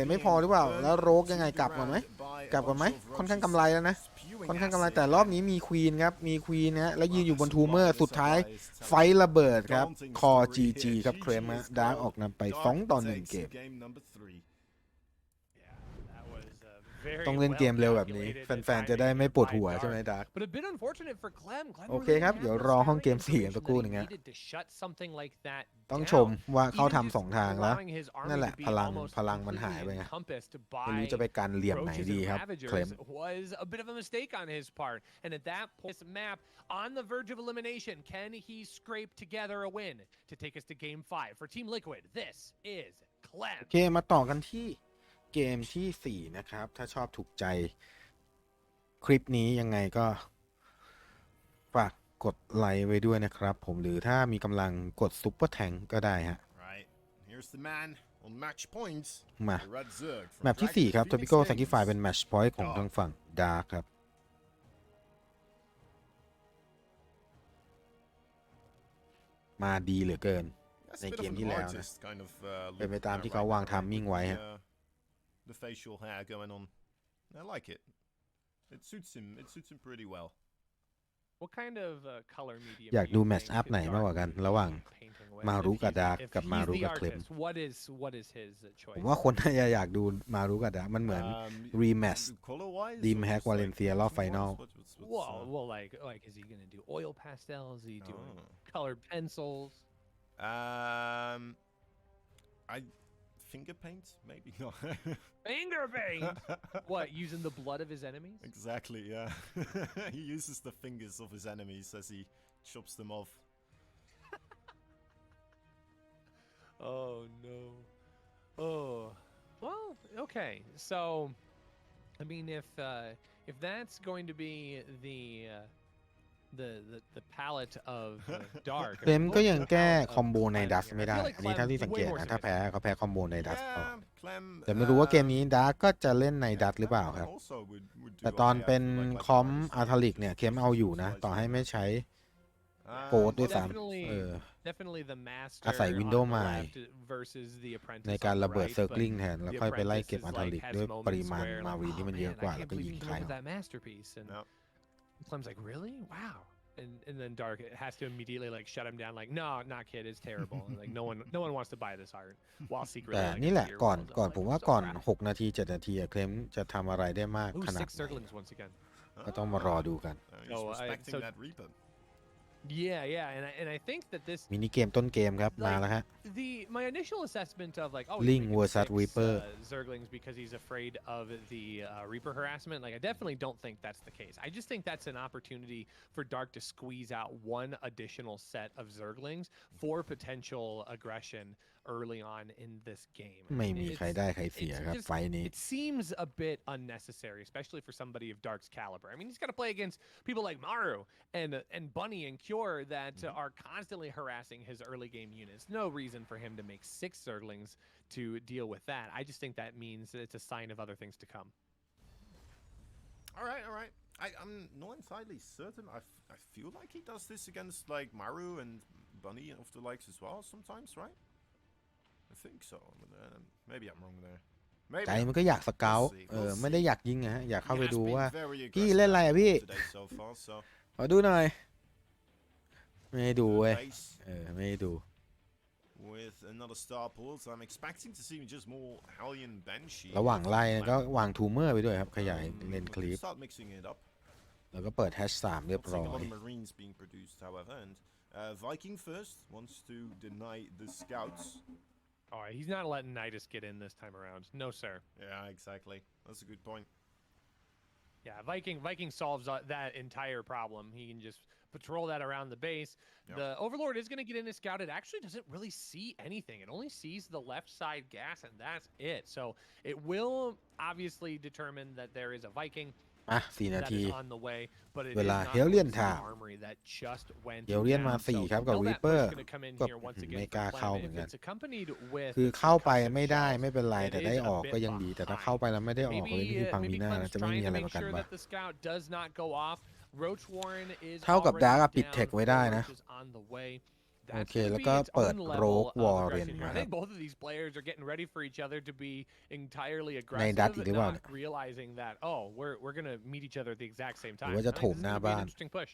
ไม่พอหรือเปล่าแล้วโรกยังไงกลับมาไหมค่อนข้างกำไรแล้วนะค่อนข้างกำไรแต่รอบนี้มีควีนครับมีควีนนะแล้วยืนอยู่บนทูเมอร์สุดท้ายไฟระเบิดครับคอ GG ครับเคลมฮะดาร์กออกนำไป2-1 เกมต้องเล่นเกมเร็วแบบนี้แฟนๆจะได้ไม่ปวดหัวใช่ไหมดาร์ก But a bit unfortunate for Clem. โอเคครับเดี๋ยวรอห้องเกม4กันสักครู่หนึ่งฮะ ต้องชมว่าเขาทำ2 ทางแล้วนั่นแหละพลังมันหายไปไงไม่รู้จะไปกันเหลี่ยมไหนดีครับเคลม was a bit of a mistake on his part, and at that point, this map on the verge of elimination. Can he scrape together a win to take us to Game 5 for Team Liquid? This is Clem. โอเคมาต่อกันที่เกมที่ 4 นะครับ ถ้าชอบถูกใจคลิปนี้ยังไงก็ฝากกดไลค์ไว้ด้วยนะครับผมหรือถ้ามีกำลังกดซุปเปอร์แทงก็ได้ฮะมาแมปที่ 4 ครับ Topical Sacrifice เป็นแมตช์พอยต์ของทางฝั่ง Dark ครับมาดีเหลือเกินในเกมที่แล้วนะเป็นไปตามที่เขาวางไทม์มิ่งไว้ฮะThe facial hair going on. I like it. It suits him. It suits him pretty well. What kind of color medium อยากดูแมตช์อัพไหนมากกว่ากันระหว่างมารุกับดาร์กกับมารุกับเคลม What is his ผ choice? มว่าคนน่าจะอยากดูมารุกับดาร์กมันเหมือนรีแมตช์ ดีมแฮกวาเลนเซียรอบไฟนอล Well, like, is he gonna do oil pastels? Is he doing colored pencils? I finger paint, maybe not. Finger paint? What, using the blood of his enemies? Exactly, yeah. He uses the fingers of his enemies as he chops them off. Oh no. Oh. Well, okay. So, I mean, if that's going to be the palette of Dark เคลมก็ยังแก้คอมโบในดัสไม่ได้อันนี้ถ้าที่สังเกตนะถ้าแพ้เขาแพ้คอมโบในดัสแต่ไม่รู้ว่าเกมนี้ดาร์กก็จะเล่นในดัสหรือเปล่าครับแต่ตอนเป็นคอมอาร์ทาลิกเนี่ยเคลมเอาอยู่นะต่อให้ไม่ใช้โกดด้วยซ้ำอาศัยวินโดว์ไมล์ในการระเบิดเซอร์กลิงแทนแล้วค่อยไปไล่เก็บอาร์ทาลิกด้วยปริมาณมาวีที่มันเยอะกว่าแล้วก็ยิงใคร Clem's like, really? Wow. And then Dark has to immediately like shut him down, like, no, not kid, it's terrible. Like no one wants to buy this art while secretly. แต่นี่แหละก่อนผมว่าก่อน6 นาที 7 นาทีเคลมจะทำอะไรได้มากขนาดไหนก็ต้องมารอดูกัน Yeah, and I think that this มินิเกมต้นเกมครับมาแล้วฮะ my initial assessment of like Ling versus Reaper Zerglings because he's afraid of the Reaper harassment, like I definitely don't think that's the case. I just think that's an opportunity for Dark to squeeze out one additional set of Zerglings for potential aggression early on in this game. ไม่มีใครได้ใครเสียครับไฟนี้ It seems a bit unnecessary, especially for somebody of Dark's caliber. I mean, he's got to play against people like Maru and Bunny and Cure that are constantly harassing his early game units. No reason for him to make 6 Zerglings to deal with that. I just think that means that it's a sign of other things to come. All right. I'm not entirely certain. I feel like he does this against like Maru and Bunny of the likes as well sometimes, right? I think so. Maybe I'm wrong there. ใจมันก็อยากสเกาต์ไม่ได้อยากยิงนะฮะอยากเข้าไปดูว่าพี่เล่นอะไรอะพี่ขอดูหน่อยไม่ให้ดูเว้ยไม่ให้ดู With another star pulls, I'm expecting to see just more Hellion Banshee. ระหว่างไล่ก็วางทูเมอร์ไปด้วยครับขยายเลนคลิป Start mixing it up. แล้วก็เปิดแฮช3เรียบร้อย Marines being produced, however, and Viking first wants to deny the scouts. All right, he's not letting Nidus get in this time around. No, sir. Yeah, exactly. That's a good point. Yeah, Viking solves that entire problem. He can just patrol that around the base. Yep. The Overlord is going to get in and scout. It actually doesn't really see anything. It only sees the left side gas, and that's it. So it will obviously determine that there is a Viking 4 นาที on the way, but it เว is ลา not เฮลเลียน the ถาม armory that just went เฮลเลียนมา down. 4 ครับกับ So รี Eldat เปอร์ Bush gonna come in ก็ here once again ไม่กล้า for เข้า Clem. เหมือน If กัน it's accompanied with คือเข้าไป concussive ไม่ได้ shells, ไม่เป็นไร it แต่ is ได้ a ออก bit ก็ยังดีแต่ถ้า behind. เข้าไปแล้วไม่ได้ออกเลยนี่คือพัง Maybe มีหน้า Clem's จะไม่มี trying อะไร to ประ make กัน sure ป่ะ that the scout does not go off. Roach Warren is เท่ากับ already ดาร์กปิด down. เทคไว้ได้นะ Roach is on the way. โอ That's เค gonna แล้ว be ก็ its เปิด own โร level ก of วอร์เรน aggression มา here. I ครับ think both of these players are getting ready for each other to be entirely ในดัต aggressive, อีกหรือเปล่า not realizing that we're gonna meet each other at the exact same หรื time. อว่าจะ I โถ think ม this ห is น้า gonna be บ้า an น interesting push.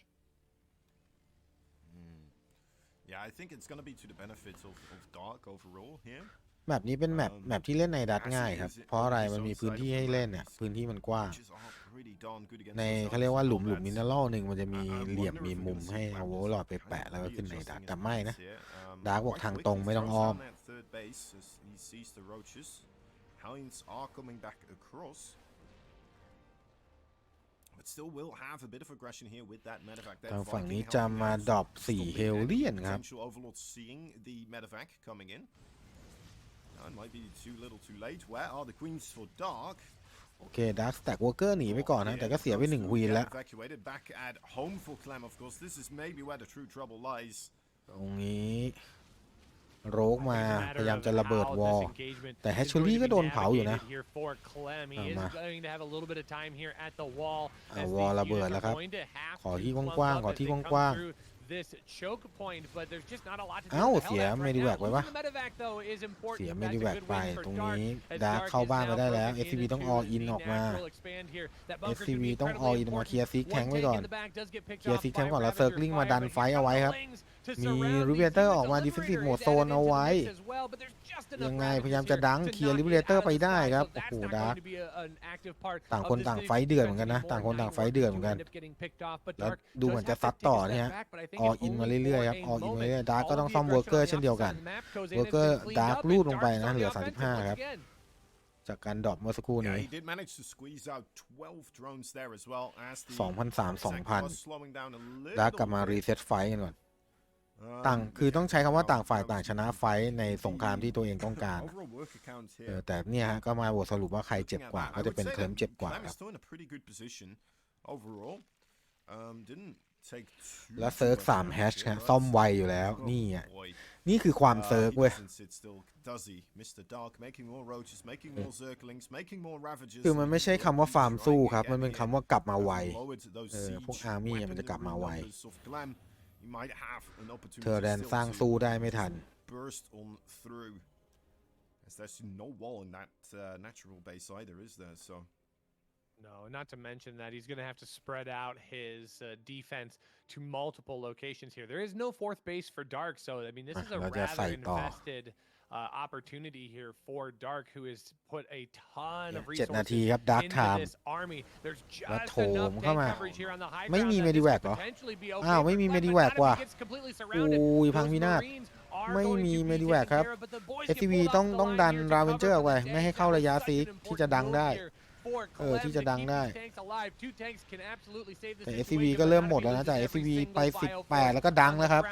Yeah, I think it's going to be to the benefit of Dark overall here. แมปนี้เป็นแมปที่เล่นในดัตง่ายครับเพราะอะไรมันมีพื้นที่ให้เล่นเนี่ยพื้นที่มันกว้างในเขาเรียกว่าหลุมมินเนอรัลหนึ่งมันจะมีเหลี่ยมมีมุมให้เอาโวลอดไปแปะแล้วก็ขึ้นในดัตแต่ไม่นะดาร์กบอกทางตรงไม่ต้องอ้อม ทางฝั่งนี้จะมาดรอป4เฮลเลียนครับ Might be too little too late. Where are the queens for Dark? โอเคดาร์กสแต็กวอลเกอร์หนีไปก่อนนะแต่ก็เสียไป1ควีนแล้ว Evacuated back at home for Clem, of course. This is maybe where the true trouble lies. ตรงนี้โรกมาพยายามจะระเบิดวอลแต่แฮชชูรี่ก็โดนเผาอยู่นะวอลระเบิดแล้วครับขอที่กว้างๆขอที่กว้างๆเอ้าเสียเมดิแวกไว้ปะเสียเมดิแวกไปตรงนี้ดาร์กเข้าบ้านไปได้แล้ว SCV ต้องอออินออกมา SCV ต้องอออินมาเคลียร์ซิกแทงไว้ก่อนเคลียร์ซิกแทงก่อนแล้วเซิร์กลิงมาดันไฟเอาไว้ครับมีริเวเตอร์ออกมาดิเฟนซีฟโหมดโซนเอาไว้ยังไงพยายามจะดังเคลียร์ริเวเตอร์ไปได้ครับโอ้โหดาร์กต่างคนต่างไฟเดือดเหมือนกันนะต่างคนต่างไฟเดือดเหมือนกันแล้วดูเหมือนจะซัดต่อเนี่ยออินมาเรื่อยๆครับออินมาเรื่อยๆดาร์กก็ต้องซ่อมเวิร์กเกอร์เช่นเดียวกันเวิร์กเกอร์ดาร์กลูดลงไปนะเหลือ35ครับจากการดรอปเมื่อสักครู่นี้ 2,300 ดาร์กกลับมารีเซ็ตไฟกันก่อนต่างคือต้องใช้คำว่าต่างฝ่ายต่างชนะไฟในสงครามที่ตัวเองต้องการแต่เนี่ยฮะก็มาบทสรุปว่าใครเจ็บกว่าก็จะเป็นเคลมเจ็บกว่าครับแล้วเซิร์ก3แฮชฮะซ่อมไวอยู่แล้วนี่อ่ะนี่คือความเซิร์กเว้ยคือมันไม่ใช่คำว่าฟาร์มสู้ครับมันเป็นคำว่ากลับมาไวพวกอาร์มี่มันจะกลับมาไวเธอแดนสร้างสู้ได้ไม่ทัน There's no wall in that natural base either, is there? So. No, not to mention that he's going to have to spread out his defense to multiple locations here. There is no fourth base for Dark, so I mean this is a rather invested opportunity here for Dark, who has put a ton of resources into this army. There's just enough tank coverage here on the high ground. ไม่มีเมดิแวกเหรออ้าวไม่มีเมดิแวกว่ะโอ้ยพังพินาศไม่มีเมดิแวกครับ SCV ต้องดันราเวนเจอร์ออกไปไม่ให้เข้าระยะซีที่จะดังได้ที่จะดังได้แต่ SCV ก็เริ่มหมดแล้วนะจาก SCV ไป18แล้วก็ดังแล้วครับ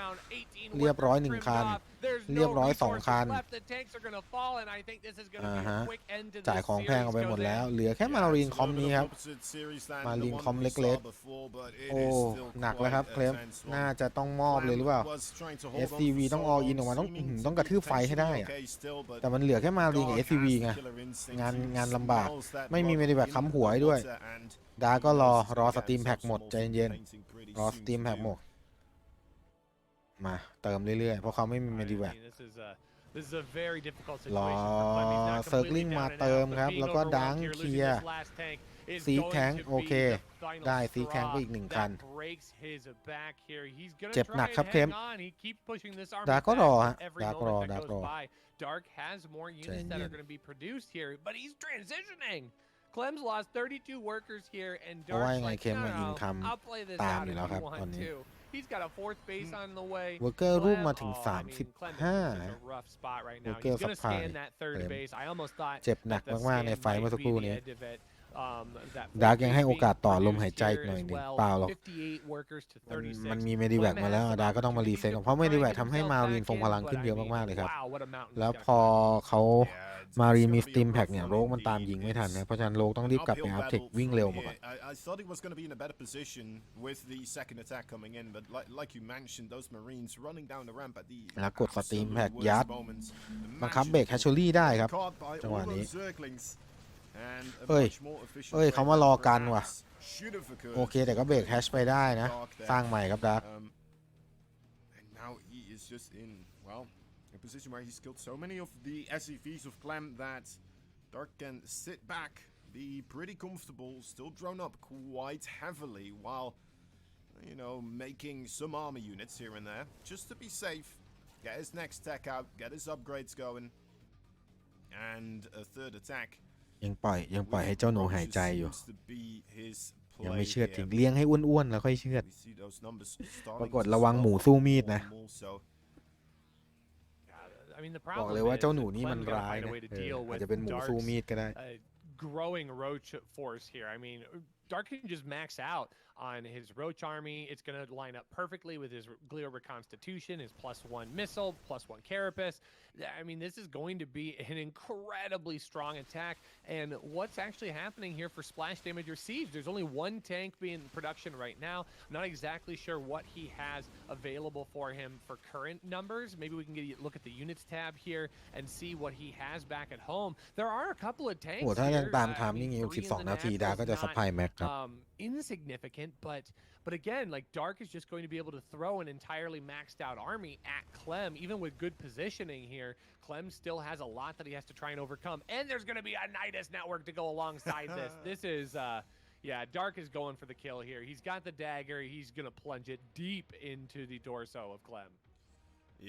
เรียบร้อย1คัน There's เรียบ no ร้อยสอง resources คัน left. The tanks are gonna fall, and I think this is gonna be a quick end to จ่าย this ของแพง series. เอาไปหมด Goes แล้ว in. เหลือแค่มารีนคอมนี้ครับ มารีนคอมเล็กๆ โอ้ หนักแล้วครับเคลมน่าจะต้องมอบเลยหรือเปล่า SCV ต้อง all in ออกมาต้องกระทืบไฟให้ได้อะแต่มันเหลือแค่มารีนกับ SCV ไงงานลำบากไม่มีเมดิแบกค้ำหัวให้ด้วยดาก็รอสตรีมแพ็กหมดใจเย็นๆรอสตรีมแพ็กหมดมาเติมเรื่อยๆเพราะเขาไม่มีเมดิแบก This is a very difficult รอ situation for Clem. He's not เซิร์กลิง completely มา down and เติม out, ครับ but แล้ว being ก็ดัง overwhelmed here, เคลี losing ยร์ this last tank is ซีก going แทง to โอ be เค the final ได้ซีกแทง straw ไปอีก1 คัน that breaks his back here. He's gonna เจ็บ try หนัก and ครับเคลม hang on. He keeps pushing this army ดาก็ back รอ with ฮะ every ดาก็รอ moment ดา that ก็รอ goes by. Dark has more units that are going to be produced here, but he's transitioning. Clem's lost 32 workers here, and เพราะว่า Dark's ยังไง like, เคม no, มาอิน no, คัม I'll play this ตาม out อยู่ if แล้วครับ you ตอน want นี้ to. He's got a fourth base on the way. เวอร์เกอร์รูป Clem, มาถึง oh, I mean, Clem is in such a rough spot right now. Worker He's going to supply scan that third Clem base. I almost thought เจ็บหนัก that the มากๆใน scan ไฟเมื่อ might สัก be ครู่ the นี้ end of it. That ดาร์ก fourth ยัง base ให้โอ being กาสต่อลม produced หายใจอี here กหน่อย as หนึ่ง well. เปล่าหรอก 58 workers to มัน 36. มีเมดิแบก Clem มาแล้ว has some ดาก็ต้องมารีเซ็ต opportunities เพราะเม to ดิ try แบ and ก get ทำให้ himself มารีน back ทรง in, พลัง but ขึ้น I เยอะ mean, มากๆเลยครับ wow, what a mountain แล้ว he's พอ gotta เขา มารีมีสตรีมแพ็กเนี่ย Yeah, โรกมันตามยิงไม่ทันนะเพราะฉะนั้นโรกต้องรีบกลับไปอัพเทควิ่งเร็วมาก่อน I thought he was going to be in a better position with the second attack coming in, but like you mentioned, those Marines running down the ramp at the แล้วกดสตรีมแพ็ก absolute ยัด worst moments. บังคับเบรกแฮชเชอรี่ได้ครับ Caught by จังหวะ all นี้ those zerglings and a เฮ้ย much more efficient เฮ้ย way เขามารอ than กันว่ะ perhaps should have occurred โอเคแต่ก็เบรกแฮชไปได้นะ Dark there. สร้างใหม่ครับดาร์ก And now he is just in, well, a position where he's killed so many of the SCVs of Clem that Dark can sit back, be pretty comfortable, still drone up quite heavily while, you know, making some army units here and there, just to be safe, get his next tech out, get his upgrades going, and a third attack. ยังปล่อยให้เจ้าหนูหายใจอยู่ Seems to be his ยังไม่ play เชือด here. จริงเลี้ยงให้อ้วนๆแล้วค่อยเชือด We see those numbers ปรา starting กฏ to ระวังหมู swell สู้มีด more นะ and more so. I mean, the บอก problem เลยว่า is เจ้าหนู that นี่มัน Clem's gotta ร้าย find นะ a way to อา deal จ with จะเป็นหมูสู้ Dark's มีดก็ได้ growing roach force here. I mean, Dark can just max out on his roach army. It's going to line up perfectly with his Glio Reconstitution, his +1 missile, +1 carapace. I mean, this is going to be an incredibly strong attack. And what's actually happening here for splash damage or siege? There's only one tank being in production right now. I'm not exactly sure what he has available for him for current numbers. Maybe we can look at the units tab here and see what he has back at home. There are a couple of โอ้ tanks ถ้ายัง here. ตาม I ทามมิ่ง mean, อยู่ 3 in the 12 นาทีดา natural ก็ is จะซัพ not พลายแม็กครับ insignificant, but again, like Dark is just going to be able to throw an entirely maxed out army at Clem, even with good positioning here. Clem still has a lot that he has to try and overcome, and there's going to be a Nidus network to go alongside this. This is, yeah, Dark is going for the kill here. He's got the dagger. He's going to plunge it deep into the torso of Clem.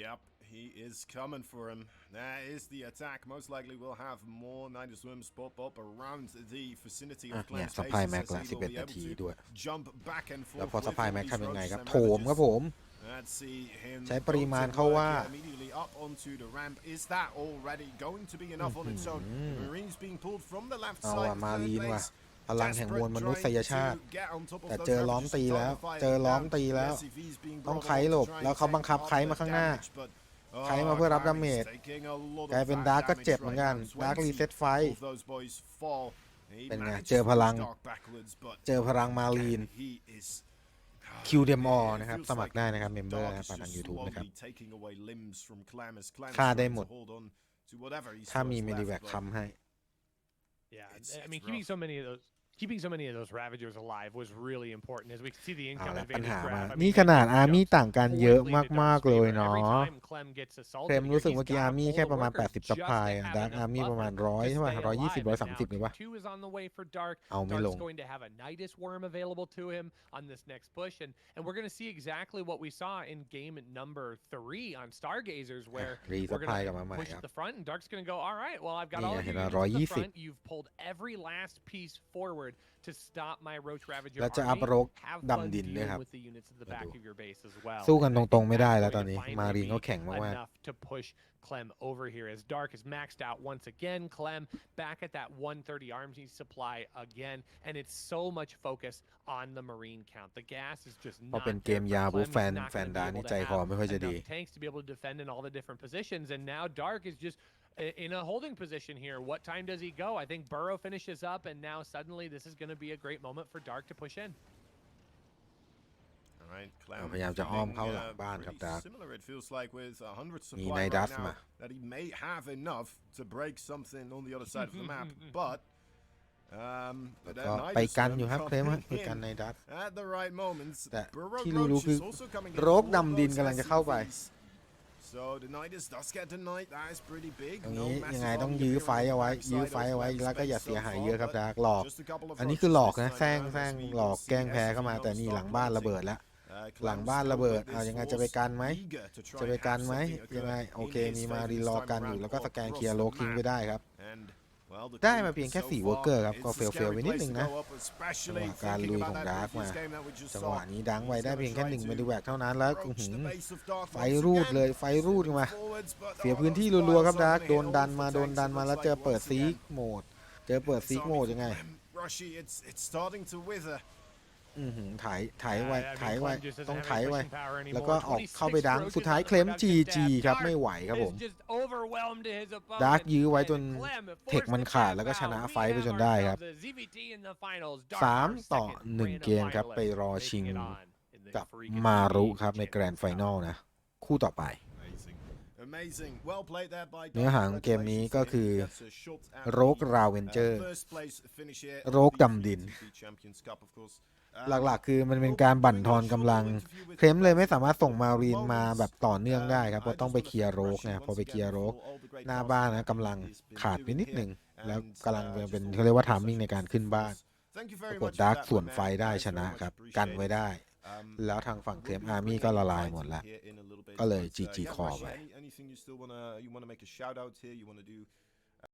Yep, he is coming for him. That is the attack. Most likely we'll have more Nidus worms pop up around the vicinity อ่ะ of เนี่ย Clem's ซัพพลาย bases แม็ก as ละ he will be 11 นา able ที to ด้วย jump back and แล้ว forth พอซัพ with พลาย all แม็ก these ทำยังไง roaches ครับ and โถมครับ ravages. ผม Let's see him ใช้ปริมาณ go to เข้า work ว่า here immediately up onto the ramp. Is that already going to be enough on its own? Marines being pulled from the left เอา side. อะมารีน third ว่ะ base. พลังแห่งมวลมนุษยชาติ Desperate, trying to get on top of แต่ those เจอล้อม ravages, ตีแล้ว start the fight เจอล้อม down. ตีแล้ว SCVs being ต้อง brought ไข along หล to บ try and แล้วเขา take บังคับ off ไข the มาข้างหน้า damage, but ไขมาเพื่อรับดาเมจ taking a lot of กลายเป็น that ดาร์กก็ damage เจ็บเหมือนกัน right now. ดาร์กรีเซ็ตไฟ All of those boys fall. He เป็นไง managed เจอ to พลัง push Dark backwards, but เจอพลังมารีน he is คิวเดมอ it นะครับ feels สมัคร like ได้นะครับเมมเบอร์ Dark นะครับ is ผ่านทาง just YouTube นะครับ slowly taking away limbs from Clem as Clem is ฆ่าได้ trying หมด to hold on to whatever he ถ้า still มี has เมดิแว left, ก but ค้ำให้ Yeah, It's I mean, rough. keeping so many of those Ravagers alive was really important as we can see the เอา income ละปัญ advantage หามา graph. I นี่ mean, ขนาด it อาร์มี่ jumps ต่างกันเยอะ completely to มาก Dark's ๆ เลย favor. เนาะ Every time Clem gets เฟร assaulted ม here, รู้สึก he's เมื่อกี้ gotta อาร์มี่ pull แค่ the ประมาณ workers 80 ซัพ just พลาย to have ดาร์ก enough อาร์มี่ประมาณ buffer 100 to ใช่ป่ะ stay 120 alive. And now 130หรือป่ะ two is on the way for Dark. เอาไม่ล Dark's ง going to have a Nidus worm available to him on this next push, and we're going to see exactly what we saw in game number 3 on Stargazers, where รีซั we're พพลาย going กลับมาให to ม่ push ครั at บ the front, and Dark's going to go, all right, well, I've got นี่ all ไง of เห็ your น units ไหม at the 120 front. You've pulled every last piece forward forward to stop my Roach Ravager แล้วจะอัพ army. โรก Have ดำ fun ดินด้วยครับ dealing with the units at the back of your base as well. สู้กันตรงๆไม่ได้แล้ว And ตอนนี้ that's มา going to รีนก็ finally แข็ง be มาก enough to push Clem over here as Dark is maxed out once again. Clem back at that 130 arms supply again, and it's so much focus on the Marine count. The gas is just พอ not เป็นเก there ม for ยาว Clem. ปุ๊บ He's แฟน not แฟน gonna be ดา able นี่ to ใจคอ have ไม่ค่อยจะดี enough tanks to be able to defend in all the different positions, and now Dark is just in a holding position here. What time does he go? I think Burrow finishes up, and now suddenly this is going to be a great moment for Dark to push in. All right, Clem พยายามจะอ้อม feeling, เข้าหลังบ้านครับ pretty ดาร์ก similar, it feels like, with 100 มี supply ไน right ดัส now มา that he may have enough to break something on the other side of the map, but ก็ไปกันอยู่ครับเคลมฮะไปกันในดัต at the right moments. แต่ Burrow ที่รู้ Roach คือ is also coming in โรก for ดำดิน those กำลังจะเข้าไป SCVs. So the Nidus does get denied. That is pretty big. ตรง No นี้ massive ยังไงต้อง army ยื้อ appearing ไฟ on the เอาไว้ backside ยื้อ of ไฟเอาไว้ Clem's แล้วก็อย่า base เสีย so หาย far, เยอะครับ but ดาร์กหลอก just a couple of อันนี้คือหลอก roaches นะ this แซ time ง around แซง as we หลอก will แกล้ง see แพ้เข้ามา SCV แต่นี่หลัง start บ้าน closing. ระเบิดแล้ว หลัง Clem's บ้าน still ระเบิด with เอา this ยังไงจะไป force, กันไหม eager to try จะไป and กัน have ไหม something ยังไง occur โอเค in his มีมา favor รี this รอ time กันอยู่ around แล้วก็สแกน across เคลียร์ the โลคิง map. ไปได้ครับ And well, the ได้ creep มาเพียงแค่ so 4 far, วอร์เกอร์ครับ ก็ it's เฟ a ล scary ไปนิด place นึง to นะ go up, จั especially งหวะการ thinking ลุย about ของ that ดาร์ก previous มา game that we just จังหวะ saw. นี้ดังไว้ He's ได้ gonna เพียงแค่ try 1 to มิลลิแวกเท่านั้นแล้ว approach the base of Dark ไฟ once รูด again. เลยไฟรูดมา Forwards, but เสีย oh, พื้น those ที่รัวๆ fires ครับ are ดาร์ก gonna โด hit น all ดัน the มาโดน tanks. ดัน It มา looks แล้วเจอ like เปิด once ซีก again โหมด เจอเปิด it's ซีกโหมด starting ยังไง to Rushy, it's starting to wither. ถ่ายไว้ I mean, ถ่ายไว้ Clem just doesn't ต้อง have ถ่าย any ไว้ pushing power แล้ว anymore. ก็ออกเข้าไป 26 ดัง roaches สุดท้าย on the เคลม production GG tab. ครับ Dark ไม่ไหวครับผม is just overwhelmed his ดาร์ก opponent. ยื้อไว้ And จน Clem เทค forced มัน to ขาด tap แล้วก็ช out. นะ We ไฟท์ไป have จนได้ครับ ourselves a ZVT in the finals. Dark, 3 ต่อ our 1 second เกมครับ ไป finalist, รอชิง making it on in the กับ freaking มารุ League ครับในแกรนด์ไฟนอล Championship. นะ คู่ต่อไป Amazing. Amazing. Well played there by เนื้อ Dark. หาของเกมนี้ก็คือ Congratulations to him. He gets a shot at โรก the, ราเวนเจอร์ first place finish here โรก of the ดำดิน ACC Champions Cup, of course. หลักๆ คือมันเป็นการบั่นทอนกำลัง เคลมเลยไม่สามารถส่งมารีนมาแบบต่อเนื่องได้ครับเพราะต้องไปเคลียร์โรกไงพอไปเคลียร์โรกหน้าบ้านนะกำลังขาดไปนิดนึง แล้วกำลังเป็นเขาเรียกว่าทามมิ่งในการขึ้นบ้านปรากฏดาร์กส่วนไฟได้ชนะครับ กันไว้ได้ แล้วทางฝั่งเคลมอาร์มี่ก็ละลายหมดแล้ว ก็เลย GG คอไป Anything you still wanna make a shout out here? You wanna do